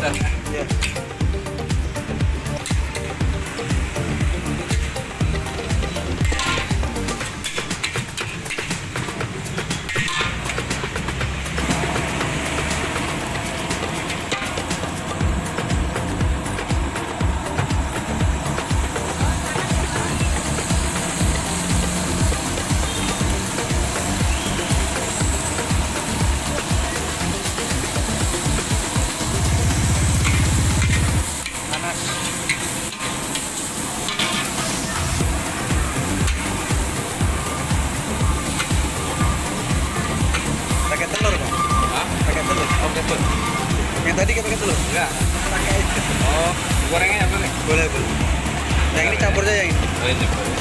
Iya. Pakai telur, Pak? Hah? Pakai telur. Oh, betul. Yang tadi pakai telur? Enggak. Pakai. Oh, gorengnya apa nih? Boleh, boleh. Yang ini campur aja yang ini. Oh, ini boleh.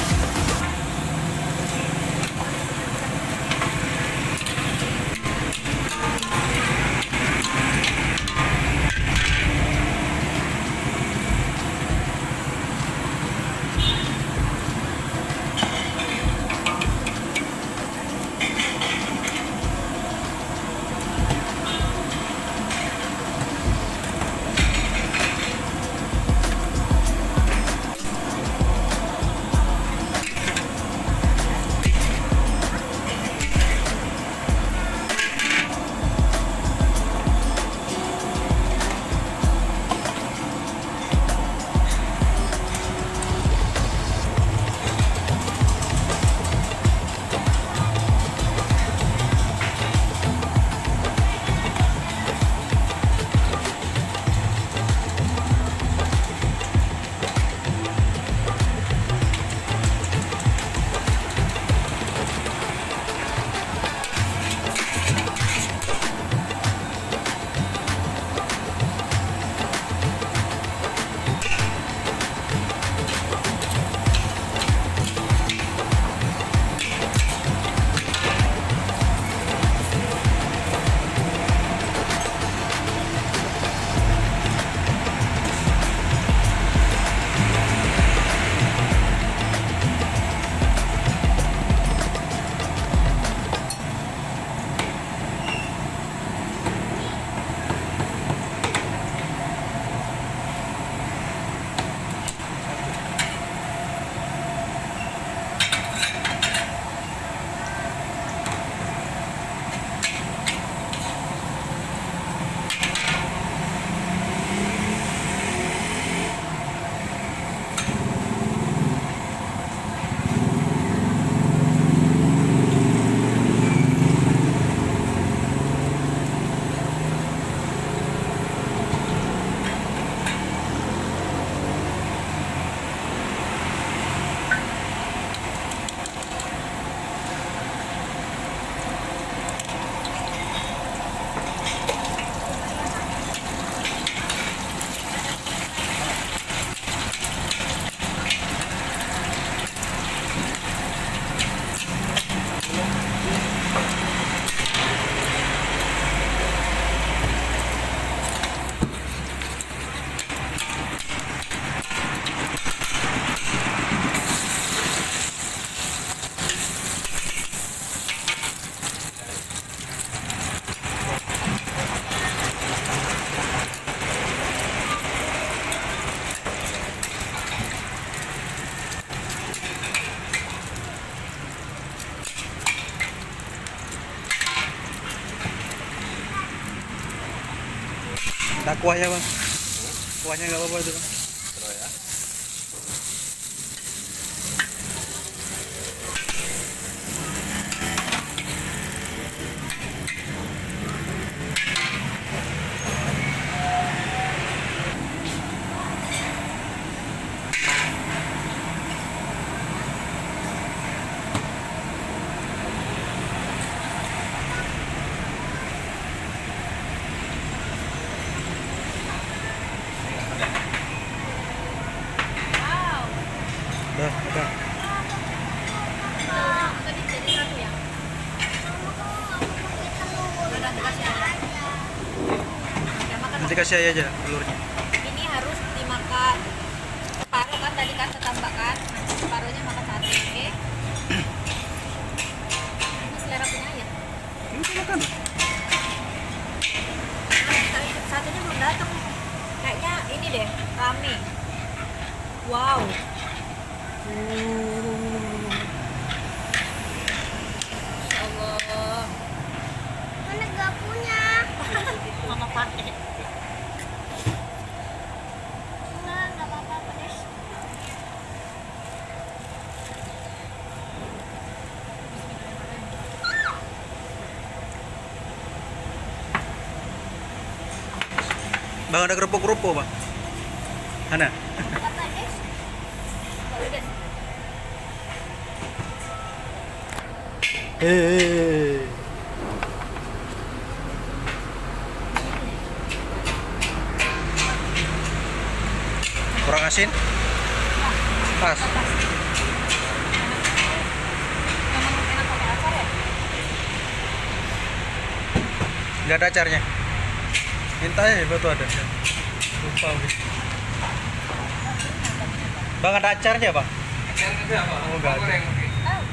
Ada kuahnya, Bang. Kuahnya nggak apa-apa itu, Bang. Terus ya. Udah, udah. Nanti kasih aja telurnya. Ini harus dimakan separuh kan, tadi kan setambah kan, separuhnya makan satu, oke? Ini selera punya ya. Ini makan. Nah, satunya belum datang. ini deh, rame. Wow. Masya Allah. Mana gak punya? Mama pakai. Nggak apa-apa pedes. Bang ada kerupuk-kerupuk bang. Mana? Nggak pedes. Udah. Kurang asin? Pas. Memang enak pakai acar ya? Nggak ada acarnya. Minta ya, betul ada. Lupa. Bang ada acarnya bang? Acar ada apa? Oh, nggak ada. Goreng mungkin. Tahu.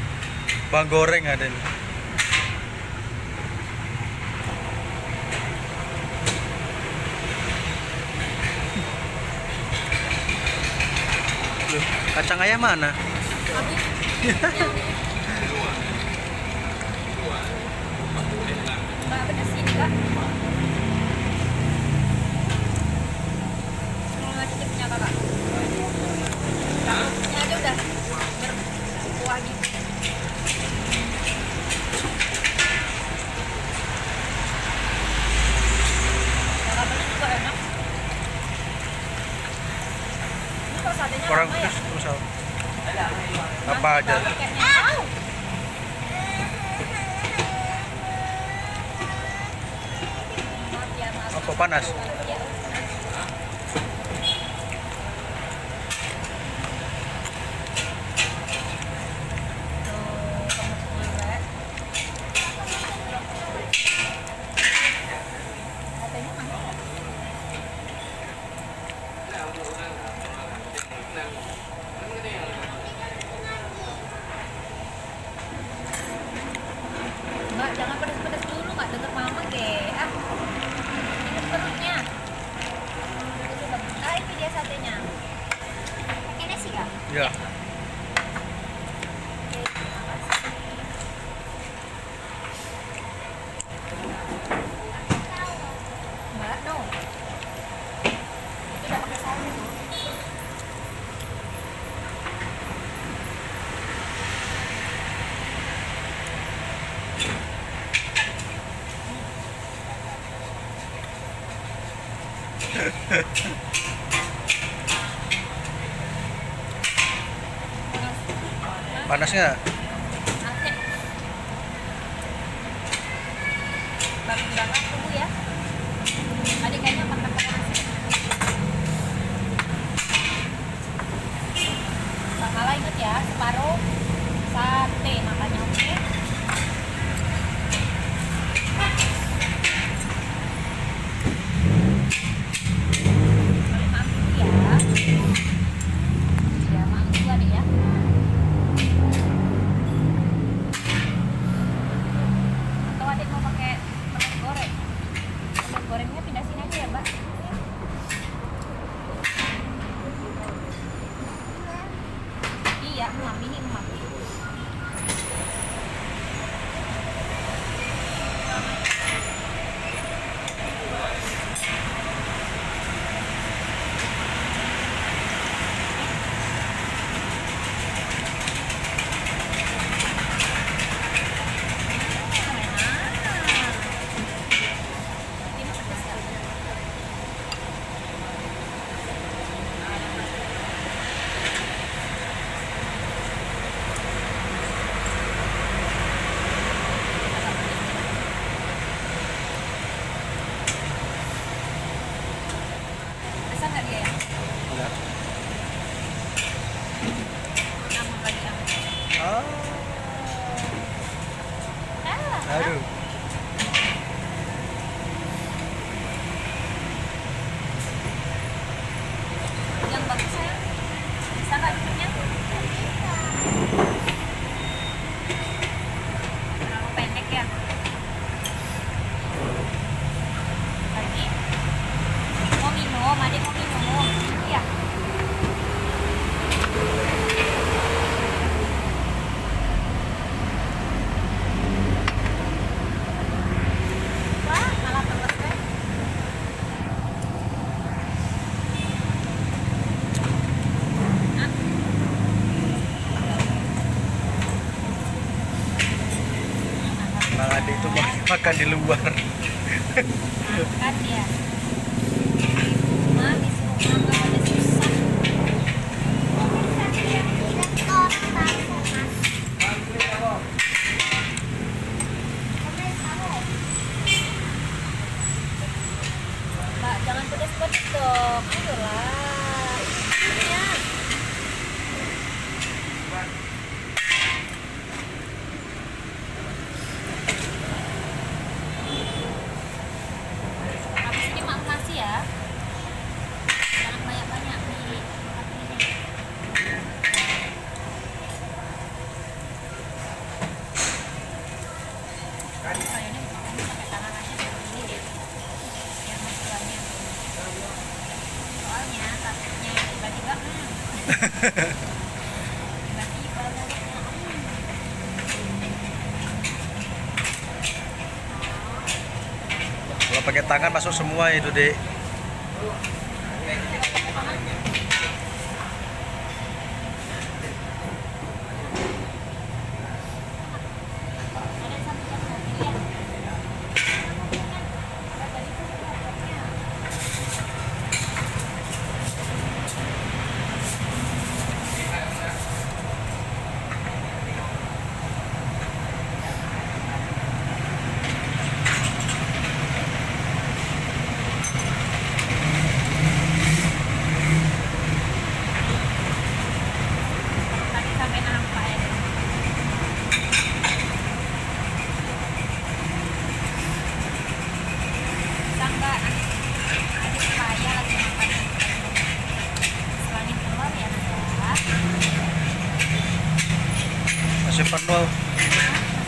Bang goreng ada nih. Loh, kacang ayam mana? Mbak pedes ini kak. Mau cicipnya kakak? Ini aja udah berkuah gitu. Kakak pedes juga enak. Ini kok satenya Kurang lama ya? pedes terus apa aja? Paketnya. Au! Maaf ya, maaf. Apa panas? Ya. Tuh, kamu semua. Satenya mana? Mbak, jangan pedas-pedas dulu, nggak denger mama deh. Ah, ini perutnya. Ah, ini dia satenya. Pakai nasi nggak? Ya. Oke, terima kasih. Mbak, no. Itu udah pakai saus itu. Panas nggak? Nanti. Baru berapa tunggu ya? Tadi kayaknya makan pakai nasi. Bang Mala inget ya, separuh sate makannya, oke? Boleh maaf dulu ya. Ya maaf dulu adek ya. Atau adek mau pakai telur goreng? Telur gorengnya pindah sini aja ya, Mbak. Iya, emak ini emak. Ini pedas ya? makan di luar. Makan dia. Cuma disuruh makan ada susah. Mbak, jangan pedes-pedes dong. Ayolah. Ini. Habis ini makan nasi ya. Jangan banyak-banyak nih. Makan ini. Kayaknya makannya pakai tangan aja seperti ini deh. Yang masuknya. Soalnya takutnya tiba-tiba tiba-tiba mulutnya Kalau pakai tangan masuk semua itu, Dek. ada satu pilihan. Tadi sampai nampak ya. Sangka nanti kaya lagi makan. Selangin keluar ya Nanda. Masih penuh.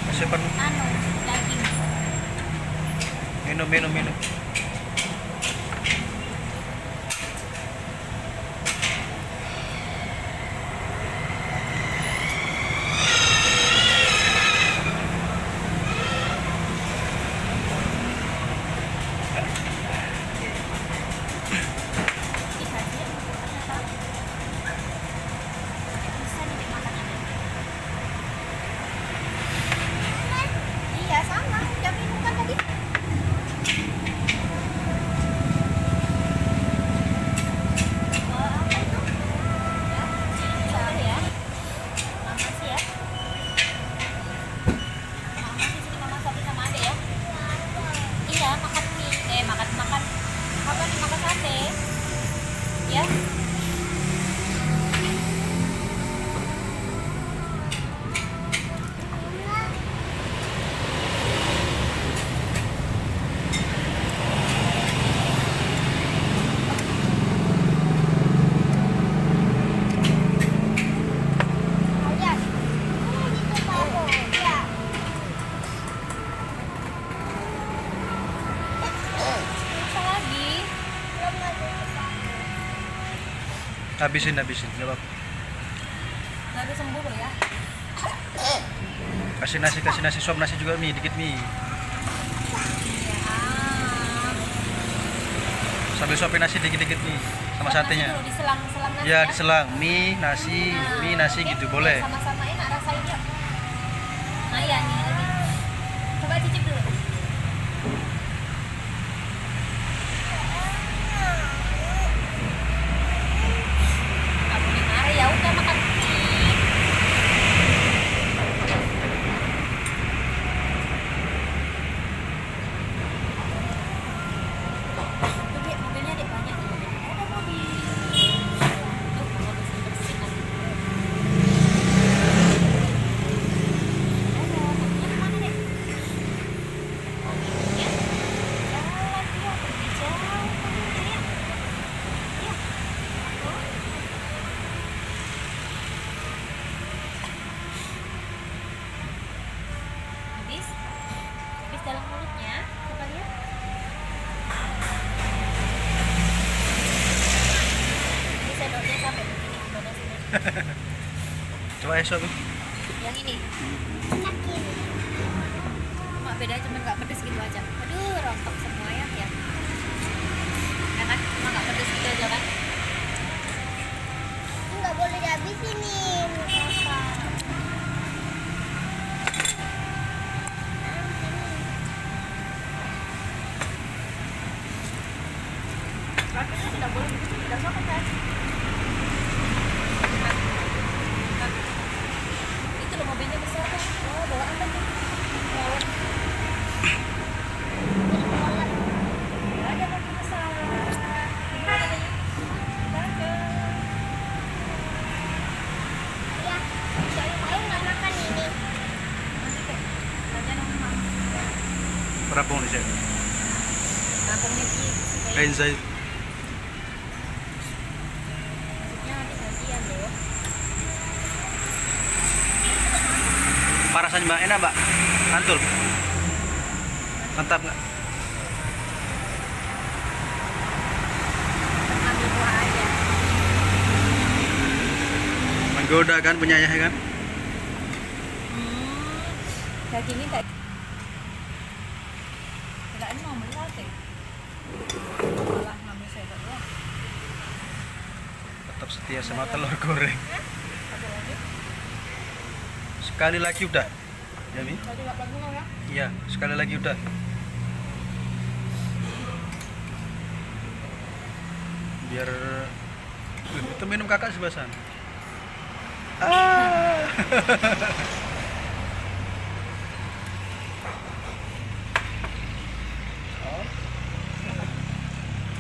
Masih penuh. Anu, daging. Minum, minum, minum. Ih, hasil ternyata bisa nih makannya. Iya sama, udah minum kan tadi. Apa itu? Ya, sabar ya. Mama sih ya. Mama sih sini mama Sofi sama adek ya. Iya, makan mie. Makan. Apa nih makan sate? Ya. Ayah, ini gitu baru. Ya. Apa lagi? Belum lagi. Habisin, habisin. Nggak apa-apa. Baru sembuh loh ya. Kasih nasi, suap nasi juga, mie, dikit mie. Iya. Sambil suapin nasi dikit-dikit mie sama satenya. Dulu diselang-selang nasi Ya, diselang mie, nasi gitu boleh. Sama-samain rasain yuk. Nah ya nih lagi. Coba cicip dulu. Aku dimarahin ya udah makan mie. Tuh Dek, mobilnya Dek banyak nih. Ada mobil. Tuh kalau bersih-bersih nanti. Ada mobilnya kemana Dek? Mobilnya jalan dia pergi jauh mobilnya. Ya. Oh. Habis dalam mulutnya, coba lihat. Ini sendoknya sampai begini gimana sih? Coba ya suap. Yang ini, Sakit. cuma beda cuma nggak pedes gitu aja. Aduh, rontok semua ya. Enak, cuma nggak pedes gitu aja kan? Nggak boleh dihabisin nih, Papa. Kakinya tidak boleh begitu, tidak sopan kan? Itu loh mobilnya besar kan? Oh, bawa apa tuh? Bawa. Ada mobil besar. Gimana nih? Dadah. Ya, saya mau nggak makan ini. Nanti deh. Tanya dong, Mam. Berapa di sini? Kampungnya di Enza maksudnya nanti gantian loh. parasan mbak, enak mbak, mantul, mantap nggak? Ambil buah aja. Menggoda kan penyayah kan? Dagingnya enggak mau melihat deh. Malah ngambil saya doang. Tetap setia sama telur goreng. Ada lagi? Sekali lagi udah, ya Mi? Tadi nggak lagi ya? Iya, sekali lagi udah. Biar itu minum kakak sebelah sana.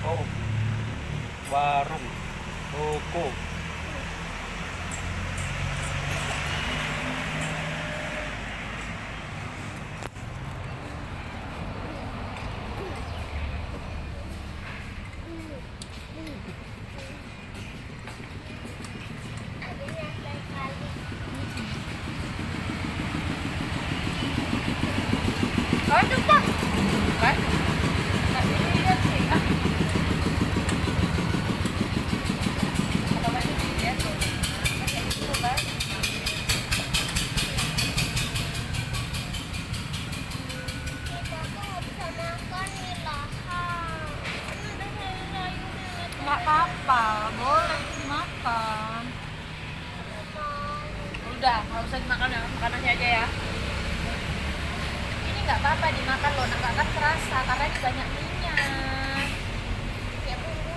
Oh, warung, toko. Akhirnya sekali. Aduh, Pak. Kan? Nggak dilihat sih. Ah. Kalau masih dilihat tuh. Kayak gitu, kan? Kita tuh nggak bisa makan nih lahar. Ini udah sayur-sayur. Nggak apa-apa, boleh dimakan. Udah, nggak usah dimakan ya, makan nasi aja ya. Ini nggak apa-apa dimakan loh, nggak akan terasa karena ini banyak minyak. Ya bumbu.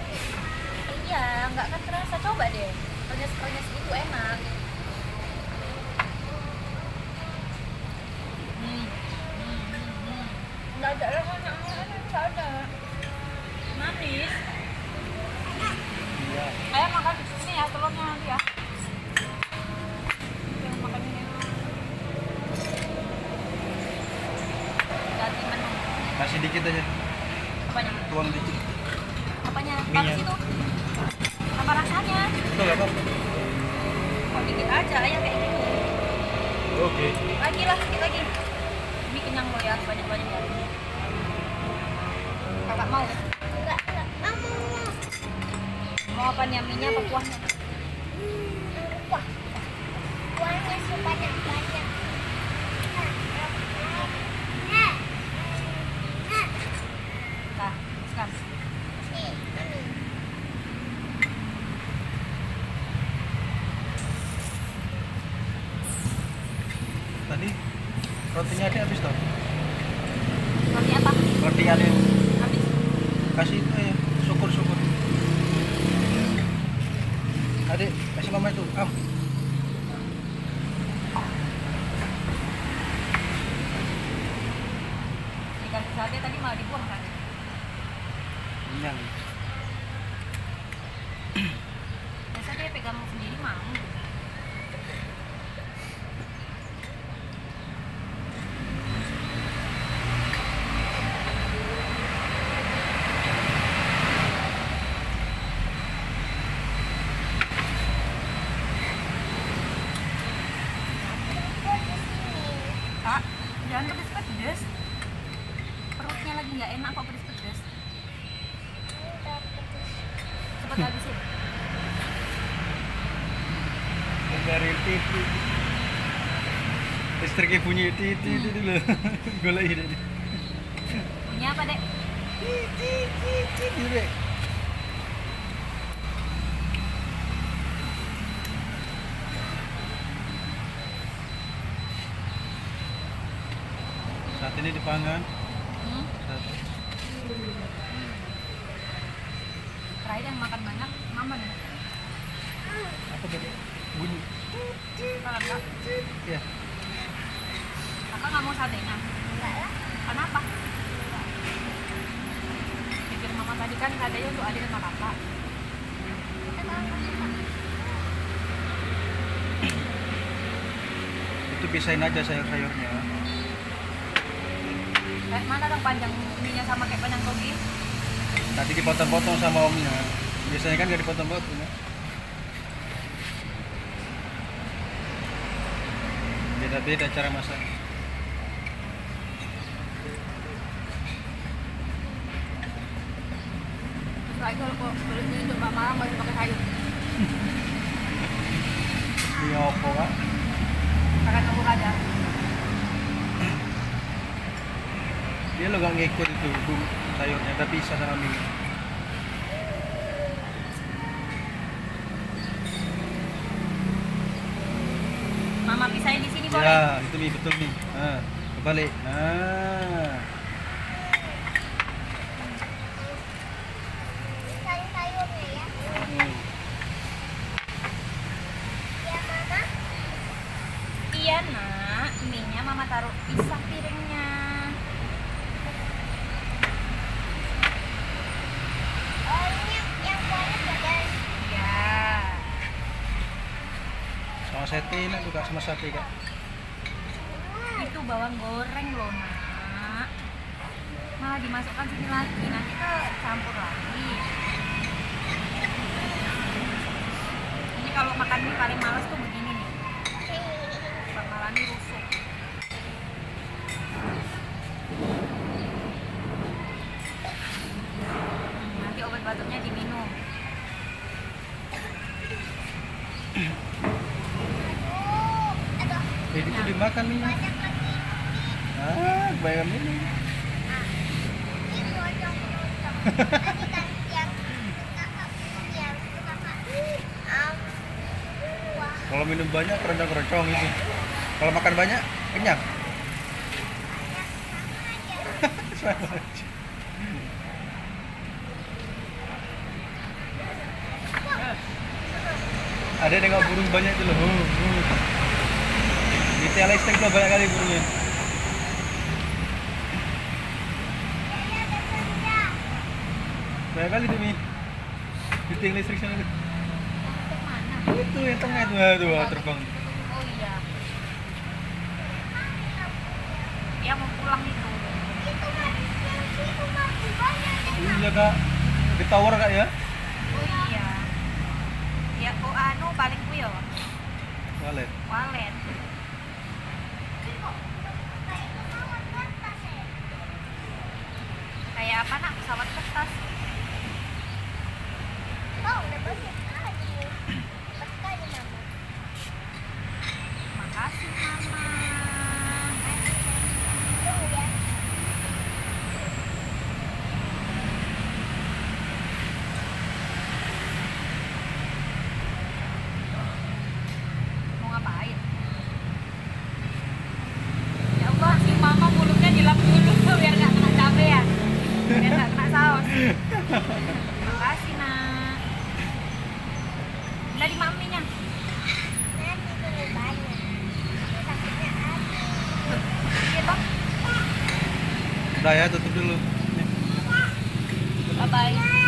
Iya, nggak akan terasa. Coba deh, krenyes-krenyes itu enak. Nggak ada rasanya, nggak ada. Manis. Ayo makan di sini ya, telurnya nanti ya. Yang makan ini. Ganti menu. Kasih dikit aja, Apanya? tuang dikit. Apanya? Minyak. Taruh situ. Apa rasanya? Itu nggak apa-apa. Kok dikit aja ya kayak gitu. Oke. Lagi lah, dikit lagi. Ini kenyang loh ya, banyak-banyak ya. Kakak mau? Enggak. Mama. Mau apa nih, minyak apa kuahnya? Kuah. Kuahnya sebanyak-banyak. Nah, sekarang. Nih, ini. Tadi rotinya ada habis toh? Roti apa? Rotinya ada. Habis. Kasih itu ya, syukur. Adik, kasih mama itu. Dikasih sate tadi malah dibuang kan? Kenyang. Biasa dia pegang sendiri mau. Kak, jangan pedes-pedes. Perutnya lagi nggak enak kok pedes-pedes. Cepet habisin. Dari TV. Listriknya bunyi titi itu dulu. Golek ide. Punya apa, Dek? Titi deh. Saat ini dipanggang. Hmm? Satu. makan banyak, mama nih. Apa tadi? Bunyi. Kakak, Ya. kakak nggak mau satenya. Enggak lah. Kenapa? Pikir mama tadi kan satenya untuk adik sama kakak. Kita kalau nggak suka. Itu pisahin aja sayur-sayurnya. Kayak mana dong panjang ininya sama kayak panjang togi? Tadi dipotong-potong sama omnya. Biasanya kan nggak dipotong-potong ya. Beda-beda cara masak. Soalnya kalau kulitnya untuk Mbak Malang masih pakai sayur. Ini opo kak? Kakak nunggu aja. Dia lo gak ngikut itu sayurnya, tapi bisa sama mie. Mama pisahin di sini boleh? Ya, itu mie betul nih. Nah, kebalik. Nah, Cari sayurnya ya. hmm. Ya mama. Iya nak, mie-nya mama taruh pisah piringnya. Oh ini yang banyak ya guys. Iya. Sama sate nak juga sama sate kak. Itu bawang goreng loh nak. Malah dimasukkan sini lagi, nanti ke campur lagi. Ini kalau makan mie paling males tuh begini nih. Bakalan rusuk. Nanti obat batuknya diminum. Aduh, Itu dimakan nih. banyak lagi. Bayam ini. Ini pocong. Tadi kan yang kakak. Wah. Kalau minum banyak keroncong-keroncong itu. Kalau makan banyak kenyang. Sama aja. Ada yang nengok burung banyak itu loh. Di tiang listrik tuh banyak kali burungnya. Banyak kali tuh Mi. Di tiang listrik sana tuh. Untuk mana? Itu yang tengah itu, aduh terbang. Oh iya. Dia mau pulang itu. Iya kak, di tower kak ya. Oh iya. Ya oh anu paling ku ya. Walet. Walet. Kayak apa nak pesawat kertas? Makasih mama. Mau ngapain? Ya Allah, si mama mulutnya dilap dulu biar nggak kena cabai ya, biar nggak kena saus. Makasih nak. Udah di maminya. Iya toh. Udah ya, tutup dulu. Bye bye.